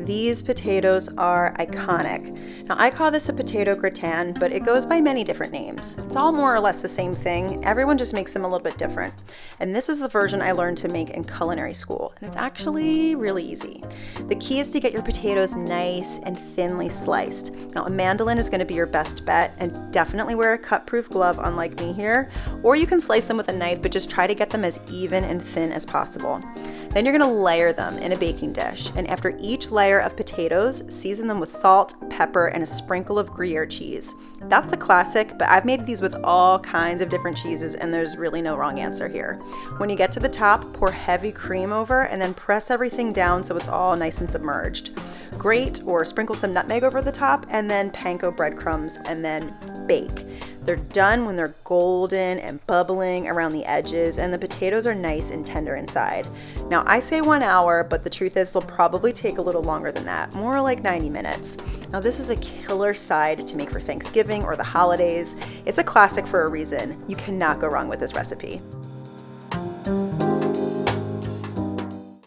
These potatoes are iconic. Now I call this a potato gratin, but it goes by many different names. It's all more or less the same thing. Everyone just makes them a little bit different. And this is the version I learned to make in culinary school, and it's actually really easy. The key is to get your potatoes nice and thinly sliced. Now a mandolin is going to be your best bet, and definitely wear a cut-proof glove unlike me here, or you can slice them with a knife, but just try to get them as even and thin as possible. Then you're going to layer them in a baking dish, and after each layer of potatoes, season them with salt, pepper, and a sprinkle of Gruyere cheese. That's a classic, but I've made these with all kinds of different cheeses, and there's really no wrong answer here. When you get to the top, pour heavy cream over and then press everything down so it's all nice and submerged. Grate or sprinkle some nutmeg over the top, and then panko breadcrumbs, and then bake. They're done when they're golden and bubbling around the edges, and the potatoes are nice and tender inside. Now I say 1 hour, but the truth is they'll probably take a little longer than that, more like 90 minutes. Now this is a killer side to make for Thanksgiving or the holidays. It's a classic for a reason. You cannot go wrong with this recipe.